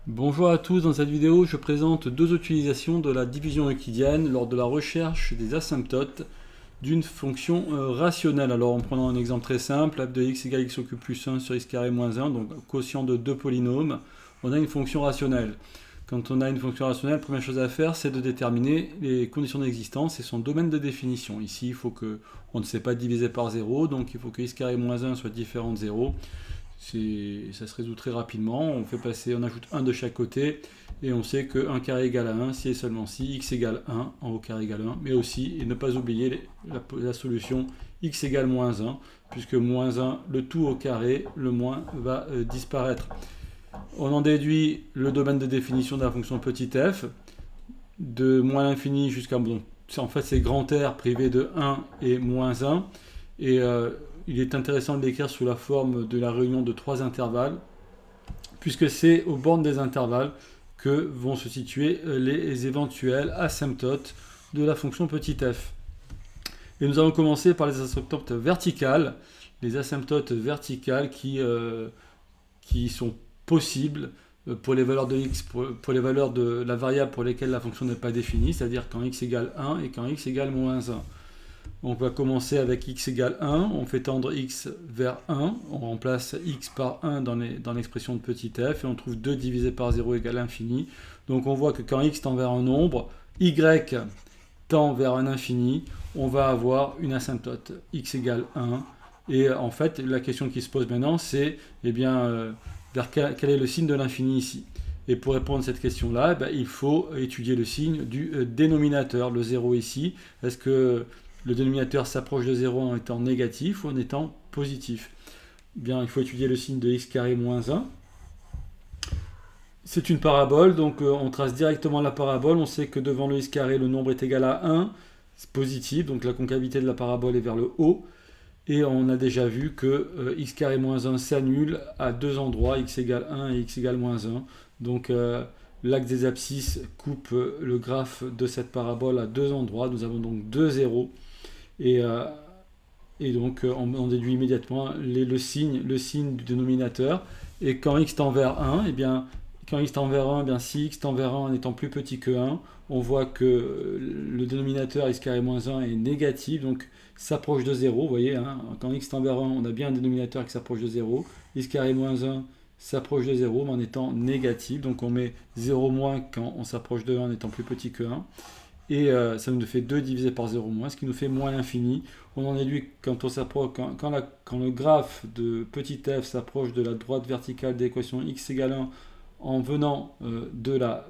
Bonjour à tous, dans cette vidéo je présente deux utilisations de la division euclidienne lors de la recherche des asymptotes d'une fonction rationnelle. Alors en prenant un exemple très simple, f de x égale x au cube plus 1 sur x carré moins 1, donc quotient de deux polynômes, on a une fonction rationnelle. Quand on a une fonction rationnelle, la première chose à faire c'est de déterminer les conditions d'existence et son domaine de définition. Ici il faut que on ne sait pas diviser par 0, donc il faut que x carré moins 1 soit différent de 0. Ça se résout très rapidement, on ajoute 1 de chaque côté, et on sait que 1 carré égale à 1 si et seulement si x égale 1, en haut carré égale 1, mais aussi, et ne pas oublier la solution x égale moins 1, puisque moins 1, le tout au carré, le moins va disparaître. On en déduit le domaine de définition de la fonction petit f, de moins l'infini jusqu'à... Bon, en fait c'est grand R privé de 1 et moins 1, et il est intéressant de l'écrire sous la forme de la réunion de trois intervalles, puisque c'est aux bornes des intervalles que vont se situer les éventuels asymptotes de la fonction petit f. Et nous allons commencer par les asymptotes verticales, les asymptotes verticales qui sont possibles pour les valeurs de x, pour les valeurs de la variable pour lesquelles la fonction n'est pas définie, c'est-à-dire quand x égale 1 et quand x égale moins 1. On va commencer avec x égale 1, on fait tendre x vers 1, on remplace x par 1 dans l'expression de petit f, et on trouve 2 divisé par 0 égale infini. Donc on voit que quand x tend vers un nombre, y tend vers un infini, on va avoir une asymptote, x égale 1. Et en fait, la question qui se pose maintenant, c'est vers quel est le signe de l'infini ici. Et pour répondre à cette question-là, il faut étudier le signe du dénominateur, le 0 ici. Est-ce que le dénominateur s'approche de 0 en étant négatif ou en étant positif? Bien, il faut étudier le signe de x carré moins 1. C'est une parabole, donc on trace directement la parabole. On sait que devant le x carré, le nombre est égal à 1. C'est positif, donc la concavité de la parabole est vers le haut. Et on a déjà vu que x carré moins 1 s'annule à deux endroits, x égale 1 et x égale moins 1. Donc l'axe des abscisses coupe le graphe de cette parabole à deux endroits. Nous avons donc deux zéros. Et donc on déduit immédiatement le signe du dénominateur. Et quand x tend vers 1, quand x tend vers 1, si x tend vers 1 en étant plus petit que 1, on voit que le dénominateur x carré moins 1 est négatif, donc s'approche de 0. Vous voyez, quand x tend vers 1, on a bien un dénominateur qui s'approche de 0. X carré moins 1 s'approche de 0, mais en étant négatif. Donc on met 0 moins quand on s'approche de 1 en étant plus petit que 1. Et ça nous fait 2 divisé par 0 moins, ce qui nous fait moins l'infini. On en déduit quand le graphe de petit f s'approche de la droite verticale de l'équation x égale 1 en venant de la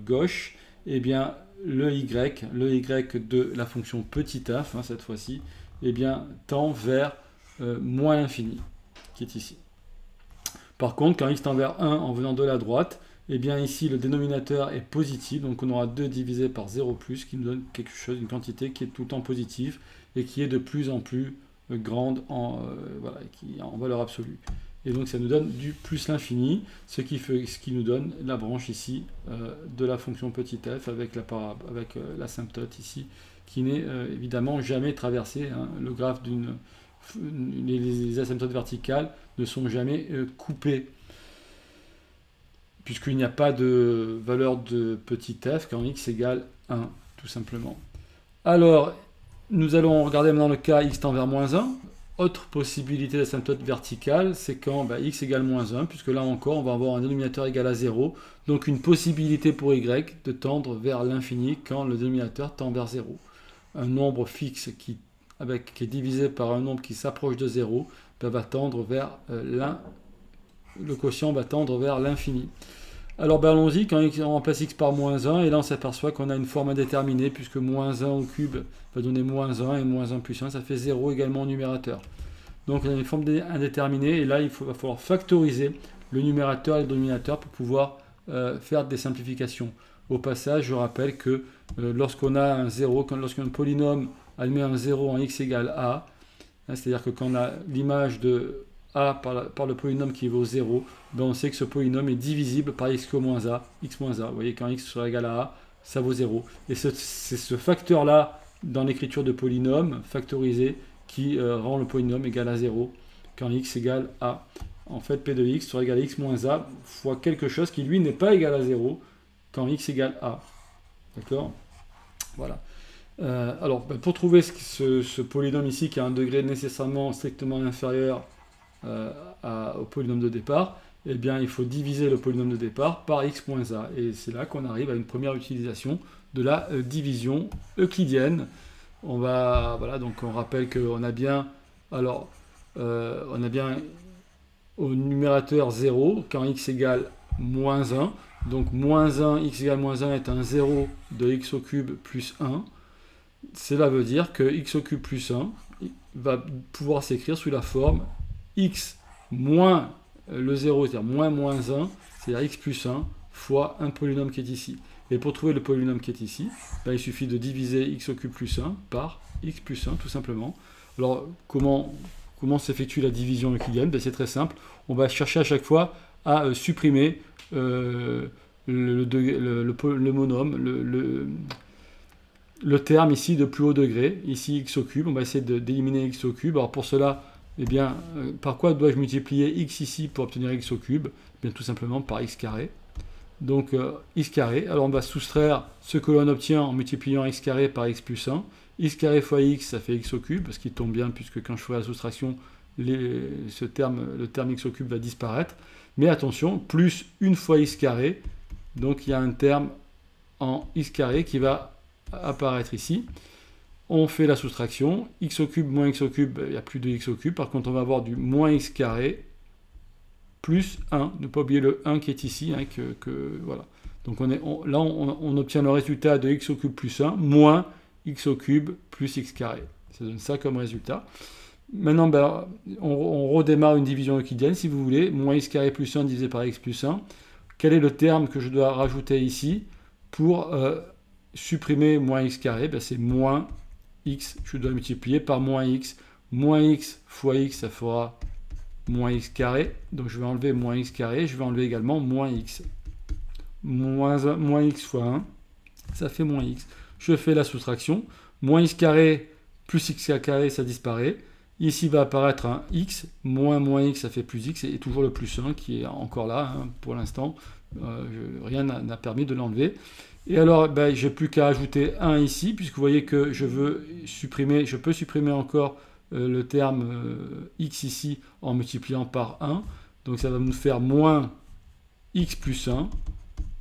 gauche, et bien le y de la fonction petit f, cette fois-ci, tend vers moins l'infini, qui est ici. Par contre, quand x tend vers 1 en venant de la droite, ici le dénominateur est positif, donc on aura 2 divisé par 0 plus, qui nous donne quelque chose, une quantité qui est tout le temps positive et qui est de plus en plus grande en valeur absolue. Et donc ça nous donne du plus l'infini, ce qui nous donne la branche ici de la fonction petit f avec l'asymptote ici, qui n'est évidemment jamais traversée. Le graphe les asymptotes verticales ne sont jamais coupées, puisqu'il n'y a pas de valeur de petit f quand x égale 1, tout simplement. Alors, nous allons regarder maintenant le cas x tend vers moins 1. Autre possibilité d'asymptote verticale, c'est quand x égale moins 1, puisque là encore, on va avoir un dénominateur égal à 0. Donc une possibilité pour y de tendre vers l'infini quand le dénominateur tend vers 0. Un nombre fixe qui est divisé par un nombre qui s'approche de 0, va tendre vers le quotient va tendre vers l'infini. Alors allons-y, quand on remplace x par moins 1, et là on s'aperçoit qu'on a une forme indéterminée, puisque moins 1 au cube va donner moins 1, et moins 1 plus 1, ça fait 0 également au numérateur. Donc on a une forme indéterminée, et là va falloir factoriser le numérateur et le dénominateur pour pouvoir faire des simplifications. Au passage, je rappelle que lorsqu'on a un 0, lorsqu'un polynôme admet un 0 en x égale a, c'est-à-dire que quand on a l'image de a par le polynôme qui vaut 0, on sait que ce polynôme est divisible par x moins a. Vous voyez, quand x sera égal à a, ça vaut 0. Et c'est ce facteur-là, dans l'écriture de polynôme, factorisé, qui rend le polynôme égal à 0 quand x égale a. en fait, P de x sera égal à x moins a fois quelque chose qui, lui, n'est pas égal à 0 quand x égale a. D'accord? Voilà. Alors, pour trouver ce polynôme ici qui a un degré nécessairement strictement inférieur au polynôme de départ, eh bien, il faut diviser le polynôme de départ par x moins a. Et c'est là qu'on arrive à une première utilisation de la division euclidienne. Voilà, donc on rappelle qu'on a bien, alors, on a bien au numérateur 0 quand x égale moins 1. Donc moins 1, x égale moins 1 est un 0 de x au cube plus 1. Cela veut dire que x au cube plus 1 va pouvoir s'écrire sous la forme x moins le 0, c'est-à-dire moins 1, c'est-à-dire x plus 1 fois un polynôme qui est ici. Et pour trouver le polynôme qui est ici, il suffit de diviser x au cube plus 1 par x plus 1, tout simplement. Alors, comment s'effectue la division euclidienne? C'est très simple. On va chercher à chaque fois à supprimer le monôme, le terme ici de plus haut degré, ici x au cube. On va essayer d'éliminer x au cube. Alors pour cela, eh bien, par quoi dois-je multiplier x ici pour obtenir x au cube? Bien, tout simplement par x carré. Donc x carré, alors on va soustraire ce que l'on obtient en multipliant x carré par x plus 1. X carré fois x, ça fait x au cube, ce qui tombe bien puisque quand je ferai la soustraction, le terme x au cube va disparaître. Mais attention, plus une fois x carré, donc il y a un terme en x carré qui va apparaître ici. On fait la soustraction, x au cube moins x au cube, il n'y a plus de x au cube. Par contre, on va avoir du moins x carré plus 1. Ne pas oublier le 1 qui est ici. Hein, voilà. Donc là, on obtient le résultat de x au cube plus 1 moins x au cube plus x carré. Ça donne ça comme résultat. Maintenant, on redémarre une division euclidienne, si vous voulez. Moins x carré plus 1 divisé par x plus 1. Quel est le terme que je dois rajouter ici pour supprimer moins x carré? C'est moins x. Je dois multiplier par moins x. Moins x fois x, ça fera moins x carré. Donc je vais enlever moins x carré. Je vais enlever également moins x. Moins x fois 1, ça fait moins x. Je fais la soustraction. Moins x carré plus x carré, ça disparaît. Ici va apparaître un x, moins x, ça fait plus x, et toujours le plus 1 qui est encore là, hein, pour l'instant. Rien n'a permis de l'enlever. Et alors, j'ai plus qu'à ajouter 1 ici, puisque vous voyez que je peux supprimer encore le terme x ici en multipliant par 1. Donc ça va me faire moins x plus 1.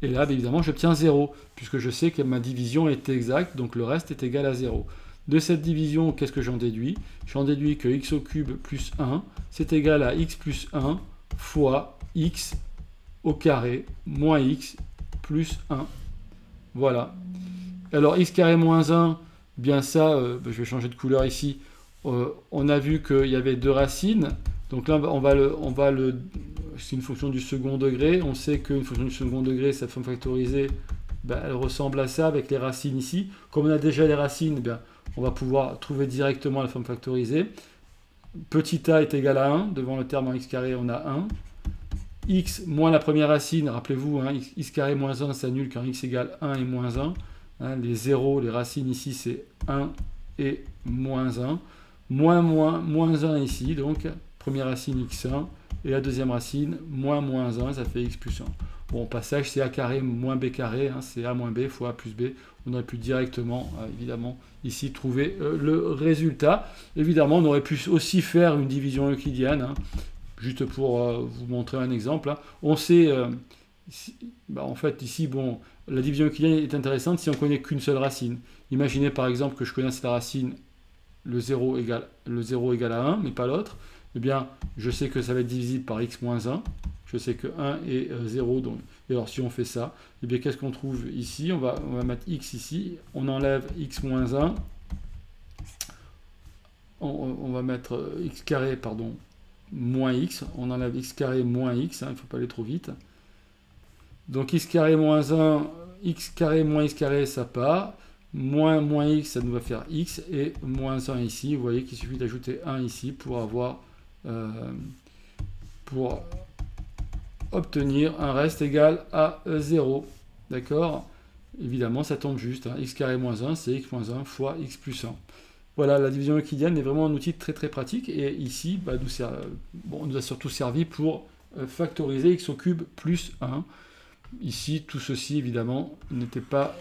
Et là, évidemment, j'obtiens 0, puisque je sais que ma division est exacte, donc le reste est égal à 0. De cette division, qu'est-ce que j'en déduis? J'en déduis que x au cube plus 1, c'est égal à x plus 1 fois x au carré moins x plus 1. Voilà. Alors, x carré moins 1, bien ça, je vais changer de couleur ici. On a vu qu'il y avait deux racines. Donc là, c'est une fonction du second degré. On sait qu'une fonction du second degré, cette forme factorisée, elle ressemble à ça avec les racines ici. Comme on a déjà les racines, on va pouvoir trouver directement la forme factorisée. Petit a est égal à 1. Devant le terme en x carré, on a 1. X moins la première racine, rappelez-vous, hein, x carré moins 1 s'annule quand x égale 1 et moins 1. Hein, les zéros, les racines ici, c'est 1 et moins 1. Moins 1 ici, donc première racine x1, et la deuxième racine, moins 1, ça fait x plus 1. Bon, au passage, c'est a carré moins b carré, hein, c'est a moins b fois a plus b. On aurait pu directement, évidemment, ici trouver le résultat. Évidemment, on aurait pu aussi faire une division euclidienne, hein, juste pour vous montrer un exemple. Hein. On sait, en fait, ici, la division euclidienne est intéressante si on ne connaît qu'une seule racine. Imaginez par exemple que je connaisse la racine, le 0 égale à 1, mais pas l'autre. Eh bien, je sais que ça va être divisible par x moins 1. Je sais que 1 est 0. Donc, et alors, si on fait ça, eh bien, qu'est-ce qu'on trouve ici? On va mettre x ici. On enlève x moins 1. On va mettre x carré, pardon, moins x. On enlève x carré moins x. Hein, il ne faut pas aller trop vite. Donc, x carré moins 1, x carré moins x carré, ça part. Moins x, ça nous va faire x. Et moins 1 ici. Vous voyez qu'il suffit d'ajouter 1 ici pour avoir... pour obtenir un reste égal à 0. D'accord? Évidemment, ça tombe juste. Hein. X carré moins 1, c'est x moins 1 fois x plus 1. Voilà, la division euclidienne est vraiment un outil très très pratique, et ici, bah, on nous a surtout servi pour factoriser x au cube plus 1. Ici, tout ceci, évidemment, n'était pas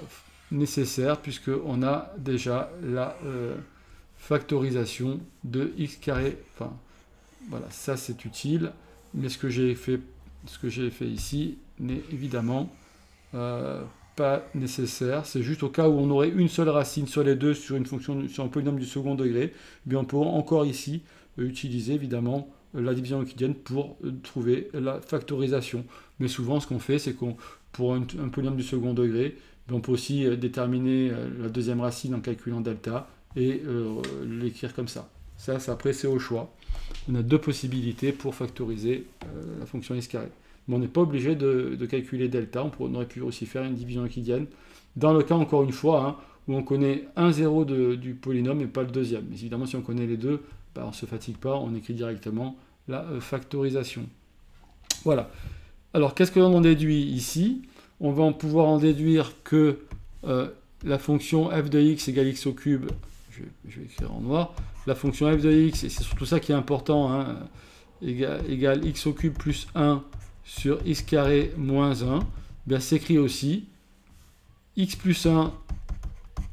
nécessaire, puisqu'on a déjà la factorisation de x carré. Enfin, voilà, ça c'est utile, mais ce que j'ai fait ici n'est évidemment pas nécessaire. C'est juste au cas où on aurait une seule racine sur les deux sur une fonction, sur un polynôme du second degré, bien on peut encore ici utiliser évidemment la division euclidienne pour trouver la factorisation. Mais souvent ce qu'on fait, c'est qu'on pour un polynôme du second degré, on peut aussi déterminer la deuxième racine en calculant delta et l'écrire comme ça. Ça après c'est au choix. On a deux possibilités pour factoriser la fonction x carré. Mais on n'est pas obligé de calculer delta, on aurait pu aussi faire une division euclidienne. Dans le cas, encore une fois, hein, où on connaît un zéro du polynôme et pas le deuxième. Mais évidemment, si on connaît les deux, bah, on ne se fatigue pas, on écrit directement la factorisation. Voilà. Alors, qu'est-ce que l'on en déduit ici? On va pouvoir en déduire que la fonction f de x égale x au cube, je vais écrire en noir, la fonction f de x, et c'est surtout ça qui est important, hein, égale x au cube plus 1 sur x carré moins 1, bien s'écrit aussi x plus 1,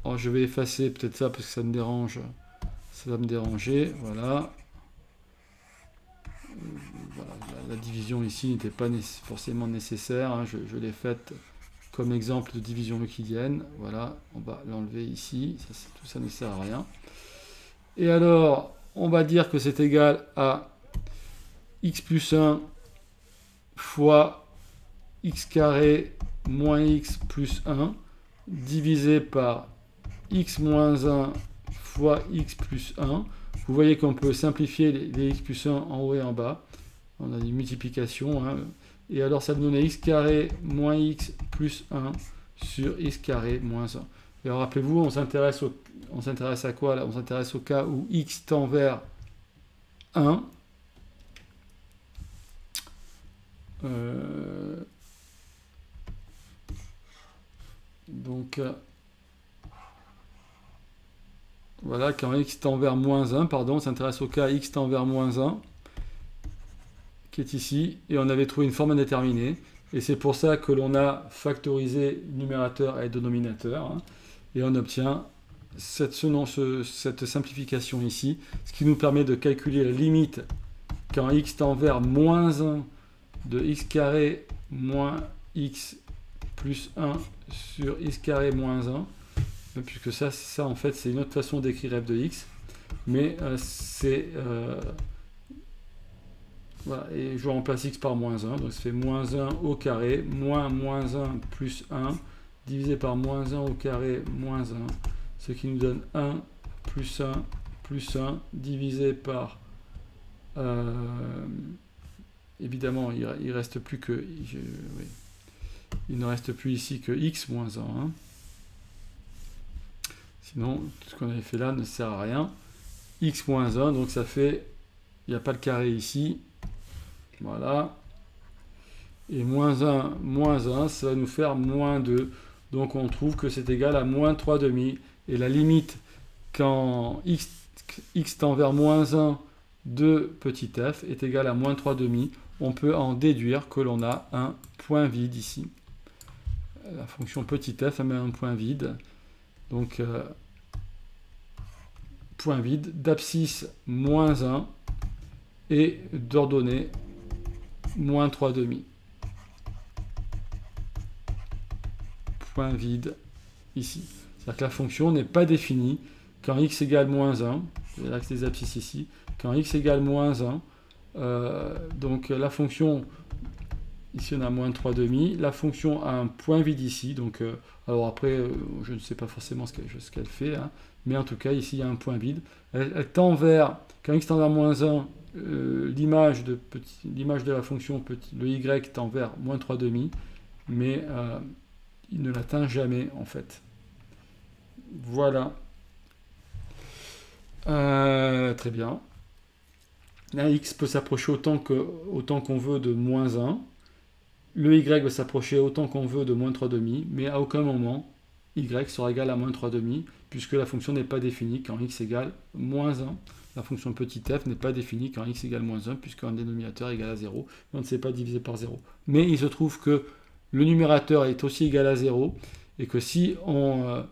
alors je vais effacer peut-être ça parce que ça me dérange, ça va me déranger, voilà. Voilà, la division ici n'était pas forcément nécessaire, hein, je l'ai faite comme exemple de division euclidienne, voilà, on va l'enlever ici, tout ça ne sert à rien. Et alors, on va dire que c'est égal à x plus 1 fois x carré moins x plus 1 divisé par x moins 1 fois x plus 1. Vous voyez qu'on peut simplifier les x plus 1 en haut et en bas. On a une multiplication. Hein. Et alors ça donne x carré moins x plus 1 sur x carré moins 1. Et alors rappelez-vous, on s'intéresse à quoi là? On s'intéresse au cas où x tend vers 1. Donc voilà, quand x tend vers moins 1, pardon, on s'intéresse au cas x tend vers moins 1, qui est ici, et on avait trouvé une forme indéterminée, et c'est pour ça que l'on a factorisé numérateur et dénominateur, hein, et on obtient cette simplification ici, ce qui nous permet de calculer la limite quand x tend vers moins 1 de x carré moins x plus 1 sur x carré moins 1, puisque ça en fait c'est une autre façon d'écrire f de x, mais voilà, et je remplace x par moins 1, donc ça fait moins 1 au carré, moins 1 plus 1, divisé par moins 1 au carré moins 1, ce qui nous donne 1 plus 1 plus 1, divisé par évidemment, il reste plus que... oui. Il ne reste plus ici que x moins 1. Hein. Sinon, tout ce qu'on avait fait là ne sert à rien. X moins 1, donc ça fait... Il n'y a pas le carré ici. Voilà. Et moins 1, ça va nous faire moins 2. Donc on trouve que c'est égal à moins 3 demi. Et la limite, quand x tend vers moins 1 de petit f est égal à moins 3 demi, on peut en déduire que l'on a un point vide ici. La fonction petit f met un point vide. Donc, point vide d'abscisse moins 1 et d'ordonnée moins 3 demi. Point vide ici. C'est-à-dire que la fonction n'est pas définie quand x égale moins 1. C'est l'axe des abscisses ici. Quand x égale moins 1, donc la fonction, ici on a moins 3 demi, la fonction a un point vide ici, donc alors après je ne sais pas forcément ce qu'elle fait, hein, mais en tout cas ici il y a un point vide, elle tend vers, quand x tend vers moins 1, l'image de la fonction, le y tend vers moins 3 demi, mais il ne l'atteint jamais en fait. Voilà. Très bien. Là, x peut s'approcher autant qu'on veut de moins 1. Le y va s'approcher autant qu'on veut de moins 3 demi, mais à aucun moment y sera égal à moins 3,5, puisque la fonction n'est pas définie quand x égale moins 1. La fonction petit f n'est pas définie quand x égale moins 1, puisqu'un dénominateur est égal à 0, et on ne sait pas diviser par 0. Mais il se trouve que le numérateur est aussi égal à 0, et que si on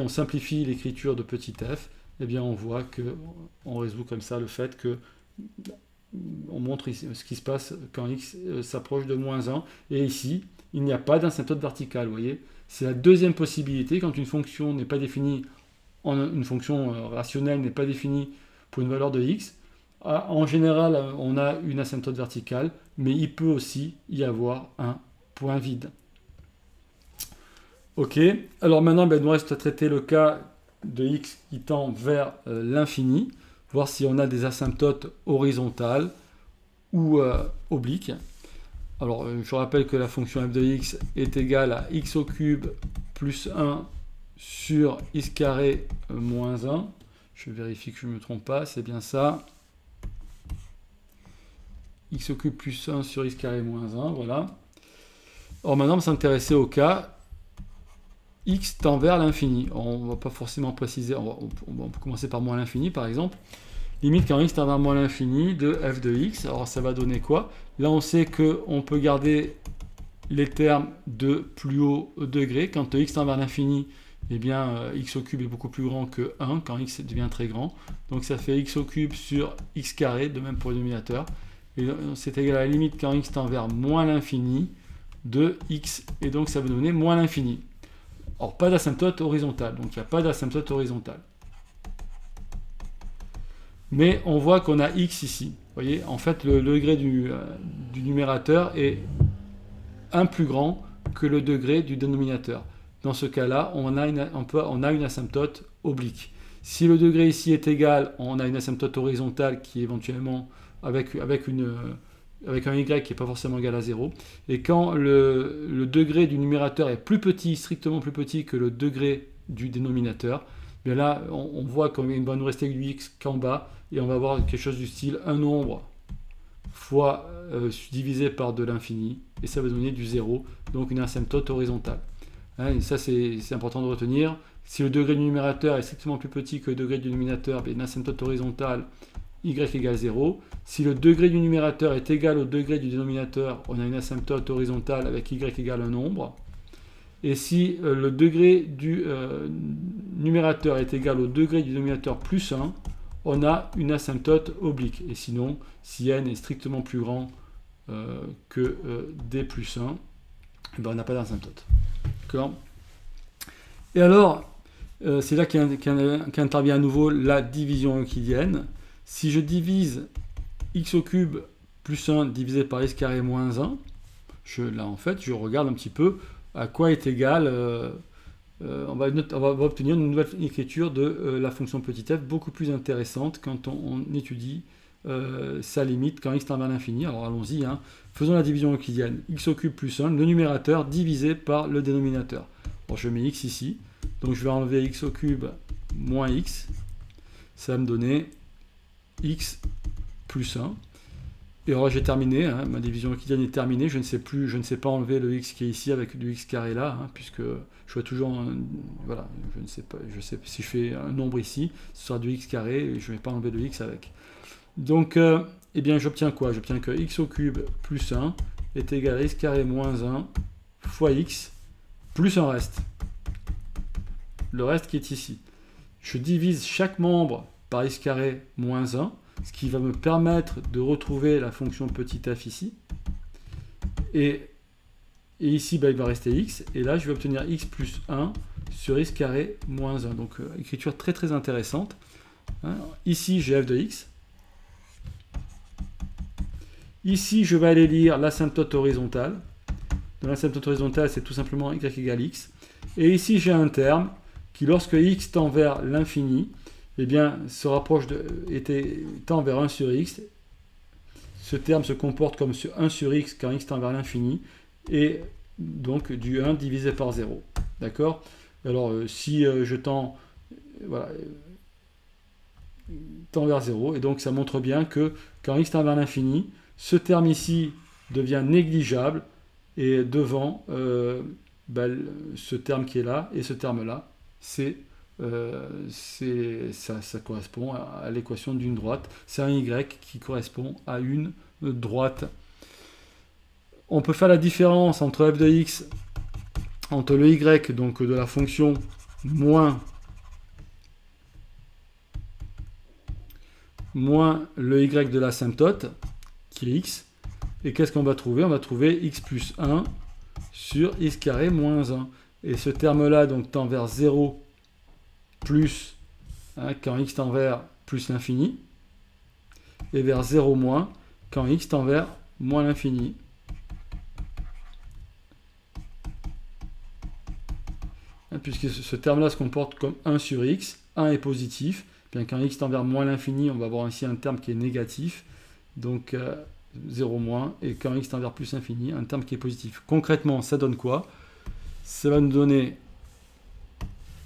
simplifie l'écriture de petit f, eh bien on voit qu'on résout comme ça le fait que on montre ici ce qui se passe quand x s'approche de moins 1, et ici, il n'y a pas d'asymptote vertical, vous voyez. C'est la deuxième possibilité, quand une fonction n'est pas définie, une fonction rationnelle n'est pas définie pour une valeur de x. En général, on a une asymptote verticale, mais il peut aussi y avoir un point vide. Ok, alors maintenant, il nous reste à traiter le cas de x qui tend vers l'infini, voir si on a des asymptotes horizontales ou obliques. Alors, je rappelle que la fonction f de x est égale à x au cube plus 1 sur x carré moins 1. Je vérifie que je ne me trompe pas, c'est bien ça. X au cube plus 1 sur x carré moins 1, voilà. Alors maintenant, on va s'intéresser au cas x tend vers l'infini. On ne va pas forcément préciser, on peut commencer par moins l'infini par exemple. Limite quand x tend vers moins l'infini de f de x. Alors ça va donner quoi? Là on sait qu'on peut garder les termes de plus haut degré. Quand x tend vers l'infini, eh bien x au cube est beaucoup plus grand que 1 quand x devient très grand. Donc ça fait x au cube sur x carré, de même pour le dénominateur. Et c'est égal à la limite quand x tend vers moins l'infini de x. Et donc ça va donner moins l'infini. Or, pas d'asymptote horizontale, donc il n'y a pas d'asymptote horizontale. Mais on voit qu'on a x ici. Vous voyez, en fait, le degré du numérateur est un plus grand que le degré du dénominateur. Dans ce cas-là, on a une asymptote oblique. Si le degré ici est égal, on a une asymptote horizontale qui est éventuellement avec un y qui n'est pas forcément égal à 0. Et quand le degré du numérateur est plus petit, strictement plus petit que le degré du dénominateur, bien là, on voit qu'il va nous rester du x qu'en bas, et on va avoir quelque chose du style un nombre fois divisé par de l'infini, et ça va donner du 0, donc une asymptote horizontale. Hein, et ça, c'est important de retenir. Si le degré du numérateur est strictement plus petit que le degré du dénominateur, bien une asymptote horizontale, y égale 0. Si le degré du numérateur est égal au degré du dénominateur, on a une asymptote horizontale avec y égale un nombre. Et si le degré du numérateur est égal au degré du dénominateur plus 1, on a une asymptote oblique. Et sinon, si n est strictement plus grand que d plus 1, eh ben on n'a pas d'asymptote. D'accord ? Et alors, c'est là qu'intervient à nouveau la division euclidienne. Si je divise x au cube plus 1 divisé par x carré moins 1, là en fait je regarde un petit peu à quoi est égal, on va obtenir une nouvelle écriture de la fonction petit f beaucoup plus intéressante quand on étudie sa limite quand x tend vers l'infini. Alors allons-y, hein. Faisons la division euclidienne. X au cube plus 1, le numérateur divisé par le dénominateur. Bon, je mets x ici, donc je vais enlever x au cube moins x, ça va me donner x plus 1. Et alors j'ai terminé, hein, ma division euclidienne est terminée, je ne sais pas enlever le x qui est ici avec du x carré là, hein, puisque je vois toujours, voilà, je ne sais pas, je sais si je fais un nombre ici, ce sera du x carré, et je ne vais pas enlever le x avec. Donc, eh bien j'obtiens quoi? J'obtiens que x au cube plus 1 est égal à x carré moins 1 fois x plus un reste. Le reste qui est ici. Je divise chaque membre par x carré moins 1, ce qui va me permettre de retrouver la fonction petit f ici. Et ici, il va rester x, et là, je vais obtenir x plus 1 sur x carré moins 1. Donc, écriture très très intéressante. Hein. Ici, j'ai f de x. Ici, je vais aller lire l'asymptote horizontale. Dans l'asymptote horizontale, c'est tout simplement y égale x. Et ici, j'ai un terme qui, lorsque x tend vers l'infini, eh bien, se rapproche tend vers 1 sur x. Ce terme se comporte comme 1 sur x quand x tend vers l'infini, et donc du 1 divisé par 0. D'accord? Alors, si je tends, voilà, tend vers 0, et donc ça montre bien que quand x tend vers l'infini, ce terme ici devient négligeable, et devant ben, ce terme qui est là et ce terme-là, ça correspond à l'équation d'une droite. C'est un y qui correspond à une droite. On peut faire la différence entre f de x, entre le y donc de la fonction moins le y de l'asymptote, qui est x. Et qu'est-ce qu'on va trouver? On va trouver x plus 1 sur x carré moins 1. Et ce terme-là donc tend vers 0 plus, quand x tend vers plus l'infini, et vers 0 moins quand x tend vers moins l'infini. Puisque ce terme-là se comporte comme 1 sur x, 1 est positif, bien quand x tend vers moins l'infini, on va avoir ici un terme qui est négatif, donc 0 moins, et quand x tend vers plus l'infini, un terme qui est positif. Concrètement, ça donne quoi? Ça va nous donner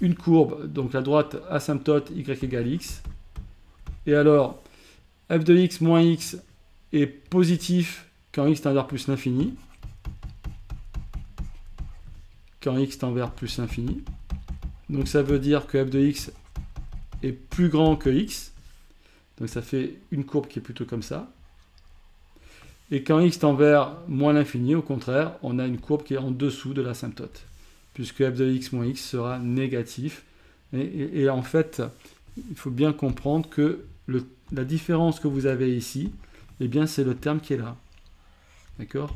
une courbe, donc la droite asymptote y égale x, et alors f de x moins x est positif quand x tend vers plus l'infini, quand x tend vers plus l'infini. Donc ça veut dire que f de x est plus grand que x. Donc ça fait une courbe qui est plutôt comme ça. Et quand x tend vers moins l'infini, au contraire, on a une courbe qui est en dessous de l'asymptote, puisque f de x moins x sera négatif. Et en fait, il faut bien comprendre que la différence que vous avez ici, eh bien c'est le terme qui est là. D'accord?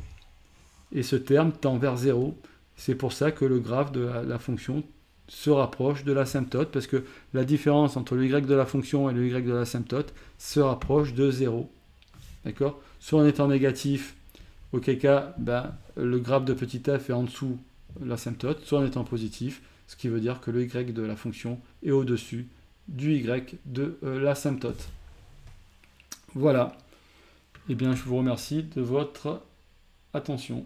Et ce terme tend vers 0. C'est pour ça que le graphe de la fonction se rapproche de l'asymptote, parce que la différence entre le y de la fonction et le y de l'asymptote se rapproche de 0. D'accord? Soit en étant négatif, auquel cas ben, le graphe de petit f est en dessous de l'asymptote, soit en étant positif, ce qui veut dire que le y de la fonction est au-dessus du y de l'asymptote. Voilà. Eh bien, je vous remercie de votre attention.